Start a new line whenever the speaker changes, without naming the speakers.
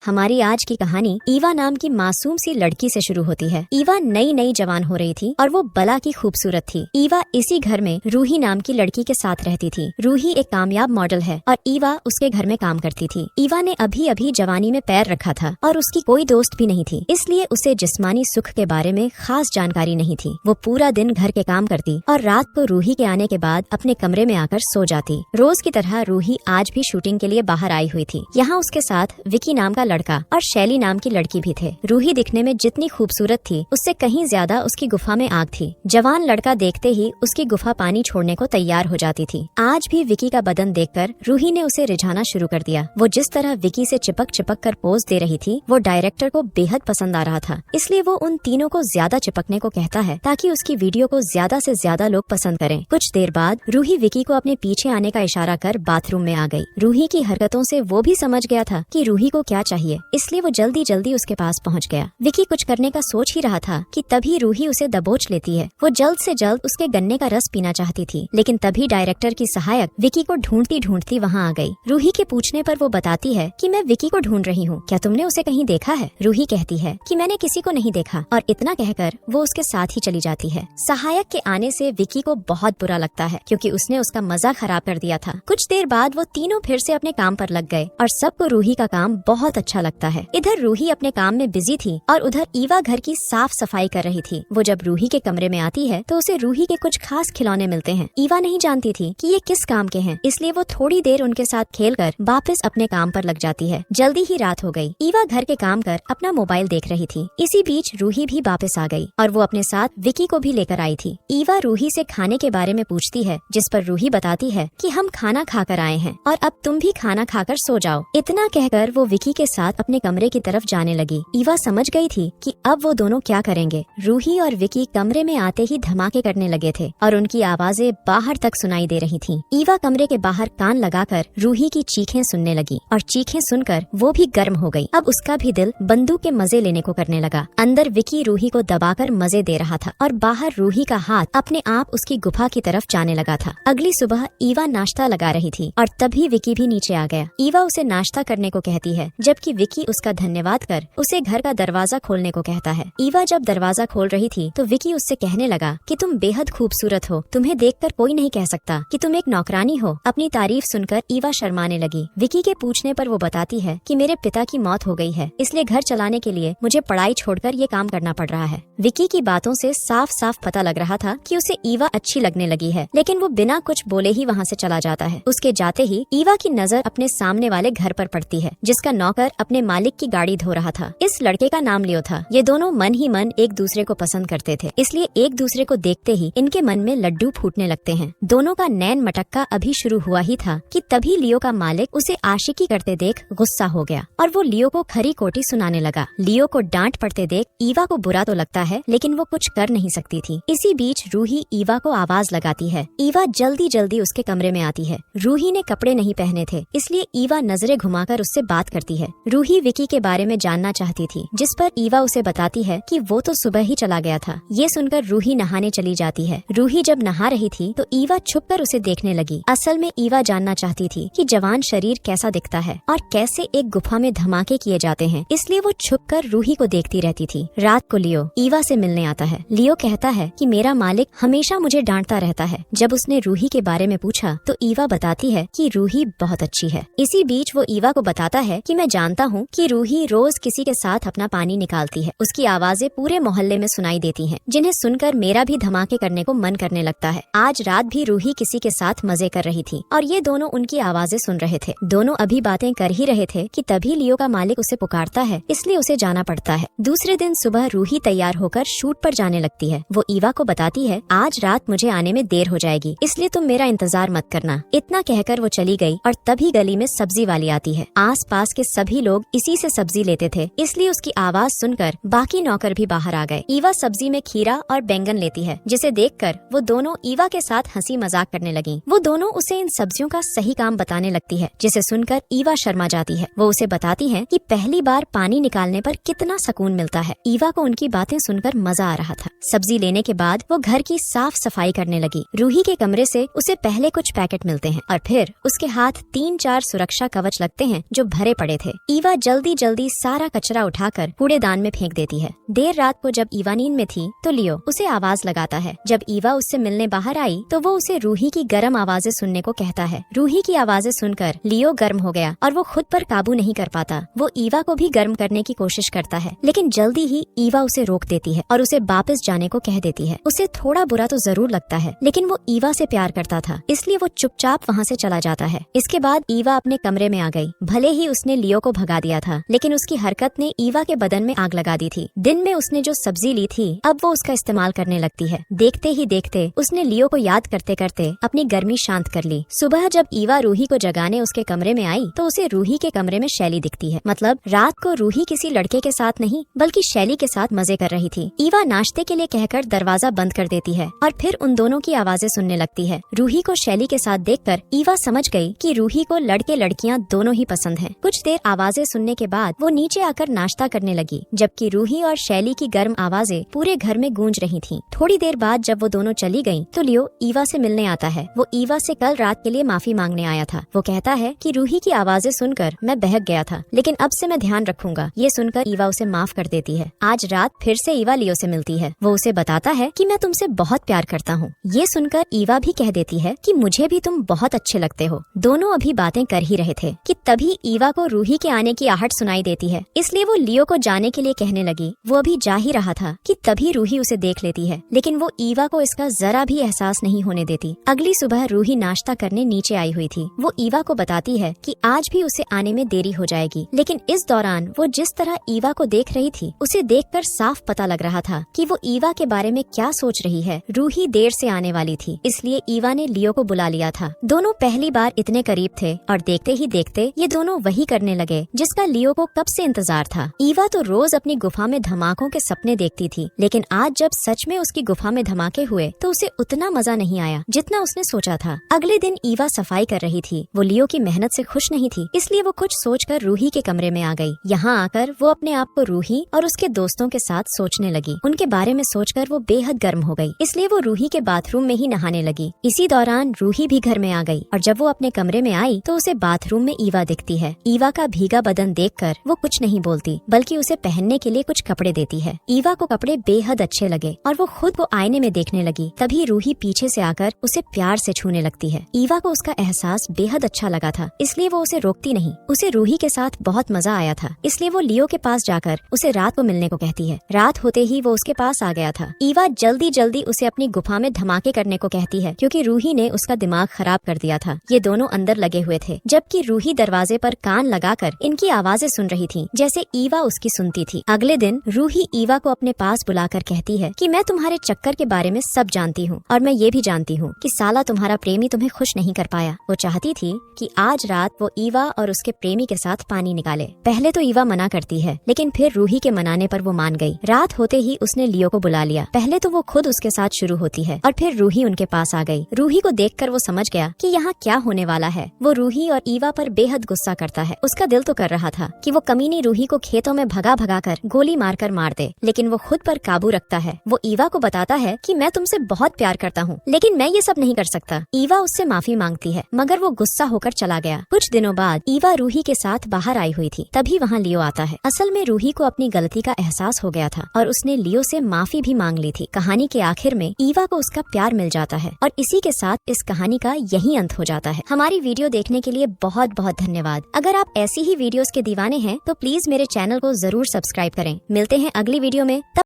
हमारी आज की कहानी ईवा नाम की मासूम सी लड़की से शुरू होती है। ईवा नई नई जवान हो रही थी और वो बला की खूबसूरत थी। ईवा इसी घर में रूही नाम की लड़की के साथ रहती थी। रूही एक कामयाब मॉडल है और ईवा उसके घर में काम करती थी। ईवा ने अभी अभी जवानी में पैर रखा था और उसकी कोई दोस्त भी नहीं थी, इसलिए उसे जिस्मानी सुख के बारे में खास जानकारी नहीं थी। वो पूरा दिन घर के काम करती और रात को रूही के आने के बाद अपने कमरे में आकर सो जाती। रोज की तरह रूही आज भी शूटिंग के लिए बाहर आई हुई थी। यहाँ उसके साथ विकी नाम का लड़का और शैली नाम की लड़की भी थे। रूही दिखने में जितनी खूबसूरत थी उससे कहीं ज्यादा उसकी गुफा में आग थी। जवान लड़का देखते ही उसकी गुफा पानी छोड़ने को तैयार हो जाती थी। आज भी विकी का बदन देखकर रूही ने उसे रिझाना शुरू कर दिया। वो जिस तरह विकी से चिपक चिपक कर पोज दे रही थी वो डायरेक्टर को बेहद पसंद आ रहा था, इसलिए वो उन तीनों को ज्यादा चिपकने को कहता है ताकि उसकी वीडियो को ज्यादा से ज्यादा लोग पसंद करें। कुछ देर बाद रूही विकी को अपने पीछे आने का इशारा कर बाथरूम में आ गई। रूही की हरकतों से वो भी समझ गया था कि रूही को क्या चाहिए, इसलिए वो जल्दी जल्दी उसके पास पहुंच गया। विकी कुछ करने का सोच ही रहा था कि तभी रूही उसे दबोच लेती है। वो जल्द से जल्द उसके गन्ने का रस पीना चाहती थी, लेकिन तभी डायरेक्टर की सहायक विकी को ढूंढती ढूंढती वहाँ आ गई। रूही के पूछने पर वो बताती है कि मैं विकी को ढूंढ रही हूँ, क्या तुमने उसे कहीं देखा है? रूही कहती है कि मैंने किसी को नहीं देखा और इतना कहकर वो उसके साथ ही चली जाती है। सहायक के आने से विकी को बहुत बुरा लगता है क्योंकि उसने उसका मजा खराब कर दिया था। कुछ देर बाद वो तीनों फिर से अपने काम पर लग गए और सबको रूही का काम बहुत अच्छा लगता है। इधर रूही अपने काम में बिजी थी और उधर ईवा घर की साफ सफाई कर रही थी। वो जब रूही के कमरे में आती है तो उसे रूही के कुछ खास खिलौने मिलते हैं। ईवा नहीं जानती थी कि ये किस काम के हैं, इसलिए वो थोड़ी देर उनके साथ खेलकर वापस अपने काम पर लग जाती है। जल्दी ही रात हो गई। ईवा घर के काम कर अपना मोबाइल देख रही थी। इसी बीच रूही भी वापस आ गई और वो अपने साथ विकी को भी लेकर आई थी। ईवा रूही से खाने के बारे में पूछती है, जिस पर रूही बताती है कि हम खाना खाकर आए हैं और अब तुम भी खाना खाकर सो जाओ। इतना कहकर वो विकी के साथ अपने कमरे की तरफ जाने लगी। ईवा समझ गई थी कि अब वो दोनों क्या करेंगे। रूही और विकी कमरे में आते ही धमाके करने लगे थे और उनकी आवाजें बाहर तक सुनाई दे रही थीं। ईवा कमरे के बाहर कान लगाकर रूही की चीखें सुनने लगी और चीखें सुनकर वो भी गर्म हो गई। अब उसका भी दिल बंदूक के मजे लेने को करने लगा। अंदर विकी रूही को दबाकर मजे दे रहा था और बाहर रूही का हाथ अपने आप उसकी गुफा की तरफ जाने लगा था। अगली सुबह ईवा नाश्ता लगा रही थी और तभी विकी भी नीचे आ गया। ईवा उसे नाश्ता करने को कहती है, जबकि विकी उसका धन्यवाद कर उसे घर का दरवाजा खोलने को कहता है। ईवा जब दरवाजा खोल रही थी तो विकी उससे कहने लगा कि तुम बेहद खूबसूरत हो, तुम्हें देखकर कोई नहीं कह सकता कि तुम एक नौकरानी हो। अपनी तारीफ सुनकर ईवा शर्माने लगी। विकी के पूछने पर वो बताती है कि मेरे पिता की मौत हो गई है, इसलिए घर चलाने के लिए मुझे पढ़ाई छोड़कर ये काम करना पड़ रहा है। विकी की बातों से साफ साफ पता लग रहा था कि उसे ईवा अच्छी लगने लगी है, लेकिन वो बिना कुछ बोले ही वहाँ से चला जाता है। उसके जाते ही ईवा की नजर अपने सामने वाले घर पर पड़ती है, जिसका नौकर अपने मालिक की गाड़ी धो रहा था। इस लड़के का नाम लियो था। ये दोनों मन ही मन एक दूसरे को पसंद करते थे, इसलिए एक दूसरे को देखते ही इनके मन में लड्डू फूटने लगते हैं। दोनों का नैन मटक्का अभी शुरू हुआ ही था कि तभी लियो का मालिक उसे आशिकी करते देख गुस्सा हो गया और वो लियो को खरी खोटी सुनाने लगा। लियो को डांट पड़ते देख ईवा को बुरा तो लगता है, लेकिन वो कुछ कर नहीं सकती थी। इसी बीच रूही ईवा को आवाज लगाती है। ईवा जल्दी जल्दी उसके कमरे में आती है। रूही ने कपड़े नहीं पहने थे, इसलिए ईवा नजरें घुमाकर उससे बात करती है। रूही विकी के बारे में जानना चाहती थी, जिस पर ईवा उसे बताती है कि वो तो सुबह ही चला गया था। ये सुनकर रूही नहाने चली जाती है। रूही जब नहा रही थी तो ईवा छुपकर उसे देखने लगी। असल में ईवा जानना चाहती थी कि जवान शरीर कैसा दिखता है और कैसे एक गुफा में धमाके किए जाते हैं, इसलिए वो छुपकर रूही को देखती रहती थी। रात को लियो ईवा से मिलने आता है। लियो कहता है कि मेरा मालिक हमेशा मुझे डांटता रहता है। जब उसने रूही के बारे में पूछा तो ईवा बताती है कि रूही बहुत अच्छी है। इसी बीच वो ईवा को बताता है कि मैं जानता हूँ कि रूही रोज किसी के साथ अपना पानी निकालती है। उसकी आवाजें पूरे मोहल्ले में सुनाई देती हैं, जिन्हें सुनकर मेरा भी धमाके करने को मन करने लगता है। आज रात भी रूही किसी के साथ मजे कर रही थी और ये दोनों उनकी आवाजें सुन रहे थे। दोनों अभी बातें कर ही रहे थे कि तभी लियो का मालिक उसे पुकारता है, इसलिए उसे जाना पड़ता है। दूसरे दिन सुबह रूही तैयार होकर शूट पर जाने लगती है। वो ईवा को बताती है, आज रात मुझे आने में देर हो जाएगी, इसलिए तुम मेरा इंतजार मत करना। इतना कहकर वो चली गई और तभी गली में सब्जी वाली आती है। आस पास के सभी लोग इसी से सब्जी लेते थे, इसलिए उसकी आवाज सुनकर बाकी नौकर भी बाहर आ गए। ईवा सब्जी में खीरा और बैंगन लेती है, जिसे देखकर वो दोनों ईवा के साथ हंसी मजाक करने लगी। वो दोनों उसे इन सब्जियों का सही काम बताने लगती है, जिसे सुनकर ईवा शर्मा जाती है। वो उसे बताती है कि पहली बार पानी निकालने पर कितना सुकून मिलता है। ईवा को उनकी बातें सुनकर मजा आ रहा था। सब्जी लेने के बाद वो घर की साफ सफाई करने लगी। रूही के कमरे से उसे पहले कुछ पैकेट मिलते हैं और फिर उसके हाथ 3-4 सुरक्षा कवच लगते हैं जो भरे पड़े थे। ईवा जल्दी जल्दी सारा कचरा उठाकर कूड़ेदान में फेंक देती है। देर रात को जब ईवा नींद में थी तो लियो उसे आवाज लगाता है। जब ईवा उससे मिलने बाहर आई तो वो उसे रूही की गर्म आवाजें सुनने को कहता है। रूही की आवाजें सुनकर लियो गर्म हो गया और वो खुद पर काबू नहीं कर पाता। वो ईवा को भी गर्म करने की कोशिश करता है, लेकिन जल्दी ही ईवा उसे रोक देती है और उसे वापस जाने को कह देती है। उसे थोड़ा बुरा तो जरूर लगता है, लेकिन वो ईवा से प्यार करता था, इसलिए वो चुपचाप वहाँ से चला जाता है। इसके बाद ईवा अपने कमरे में आ गई। भले ही उसने लियो को भगा दिया था, लेकिन उसकी हरकत ने ईवा के बदन में आग लगा दी थी। दिन में उसने जो सब्जी ली थी, अब वो उसका इस्तेमाल करने लगती है। देखते ही देखते उसने लियो को याद करते करते अपनी गर्मी शांत कर ली। सुबह जब ईवा रूही को जगाने उसके कमरे में आई तो उसे रूही के कमरे में शैली दिखती है। मतलब रात को रूही किसी लड़के के साथ नहीं बल्कि शैली के साथ मजे कर रही थी। ईवा नाश्ते के लिए कहकर दरवाजा बंद कर देती है और फिर उन दोनों की आवाजें सुनने लगती है। रूही को शैली के साथ देखकर ईवा समझ गई कि रूही को लड़के लड़कियां दोनों ही पसंद हैं। कुछ देर आवाजें सुनने के बाद वो नीचे आकर नाश्ता करने लगी, जबकि रूही और शैली की गर्म आवाजें पूरे घर में गूंज रही थीं। थोड़ी देर बाद जब वो दोनों चली गयीं, तो लियो ईवा से मिलने आता है। वो ईवा से कल रात के लिए माफी मांगने आया था। वो कहता है कि रूही की आवाजें सुनकर मैं बहक गया था, लेकिन अब से मैं ध्यान रखूंगा। ये सुनकर ईवा उसे माफ कर देती है। आज रात फिर से ईवा लियो से मिलती है। वो उसे बताता है कि मैं तुमसे बहुत प्यार करता हूँ। ये सुनकर ईवा भी कह देती है कि मुझे भी तुम बहुत अच्छे लगते हो। दोनों अभी बातें कर ही रहे थे कि तभी ईवा को रूही के आने की आहट सुनाई देती है, इसलिए वो लियो को जाने के लिए कहने लगी। वो अभी जा ही रहा था कि तभी रूही उसे देख लेती है, लेकिन वो ईवा को इसका जरा भी एहसास नहीं होने देती। अगली सुबह रूही नाश्ता करने नीचे आई हुई थी। वो ईवा को बताती है कि आज भी उसे आने में देरी हो जाएगी, लेकिन इस दौरान वो जिस तरह ईवा को देख रही थी, उसे देखकर साफ पता लग रहा था कि वो ईवा के बारे में क्या सोच रही है। रूही देर से आने वाली थी, इसलिए ईवा ने लियो को बुला लिया था। दोनों पहली बार इतने करीब थे और देखते ही देखते ये दोनों वही करने लगे जिसका लियो को कब से इंतजार था। ईवा तो रोज अपनी गुफा में धमाकों के सपने देखती थी, लेकिन आज जब सच में उसकी गुफा में धमाके हुए तो उसे उतना मजा नहीं आया जितना उसने सोचा था। अगले दिन ईवा सफाई कर रही थी। वो लियो की मेहनत से खुश नहीं थी, इसलिए वो कुछ सोचकर रूही के कमरे में आ गई। यहाँ आकर वो अपने आप को रूही और उसके दोस्तों के साथ सोचने लगी। उनके बारे में सोचकर वो बेहद गर्म हो गई, इसलिए वो रूही के बाथरूम में ही नहाने लगी। इसी दौरान रूही भी घर में आ गई और जब वो अपने कमरे में आई तो उसे बाथरूम में ईवा दिखती है। ईवा का भीगा बदन देखकर वो कुछ नहीं बोलती, बल्कि उसे पहनने के लिए कुछ कपड़े देती है। ईवा को कपड़े बेहद अच्छे लगे और वो खुद को आईने में देखने लगी। तभी रूही पीछे से आकर उसे प्यार से छूने लगती है। ईवा को उसका एहसास बेहद अच्छा लगा था, इसलिए वो उसे रोकती नहीं। उसे रूही के साथ बहुत मजा आया था, इसलिए वो लियो के पास जाकर उसे रात को मिलने को कहती है। रात होते ही वो उसके पास आ गया था। ईवा जल्दी जल्दी उसे अपनी गुफा में धमाके करने को कहती है, क्योंकि रूही ने उसका दिमाग खराब कर दिया था। ये दोनों अंदर लगे हुए थे, जबकि रूही दरवाजे पर कान लगाकर इनकी आवाजें सुन रही थी, जैसे ईवा उसकी सुनती थी। अगले दिन रूही ईवा को अपने पास बुलाकर कहती है कि मैं तुम्हारे चक्कर के बारे में सब जानती हूँ और मैं ये भी जानती हूँ कि साला तुम्हारा प्रेमी तुम्हें खुश नहीं कर पाया। वो चाहती थी कि आज रात वो ईवा और उसके प्रेमी के साथ पानी निकाले। पहले तो ईवा मना करती है, लेकिन फिर रूही के मनाने पर वो मान गई। रात होते ही उसने लियो को बुला लिया। पहले तो वो खुद उसके साथ शुरू होती है और फिर रूही उनके पास आ गई। रूही को देखकर वो समझ गया कि यहाँ क्या होने वाला है। वो रूही और ईवा पर बेहद गुस्सा करता है। उसका दिल तो कर रहा था कि वो कमीनी रूही को खेतों में भगा भगा कर गोली मारकर मार दे, लेकिन वो खुद पर काबू रखता है। वो ईवा को बताता है कि मैं तुमसे बहुत प्यार करता हूँ, लेकिन मैं ये सब नहीं कर सकता। ईवा उससे माफी मांगती है, मगर वो गुस्सा होकर चला गया। कुछ दिनों बाद ईवा रूही के साथ बाहर आई हुई थी, तभी वहाँ लियो आता है। असल में रूही को अपनी गलती का एहसास हो गया था और उसने लियो से माफी भी मांग ली थी। कहानी के आखिर में ईवा को उसका प्यार मिल जाता है और इसी के साथ इस कहानी का यही अंत हो जाता है। हमारी वीडियो देखने के लिए बहुत बहुत धन्यवाद। अगर आप ऐसी ही वीडियोस के दीवाने हैं तो प्लीज मेरे चैनल को जरूर सब्सक्राइब करें। मिलते हैं अगली वीडियो में।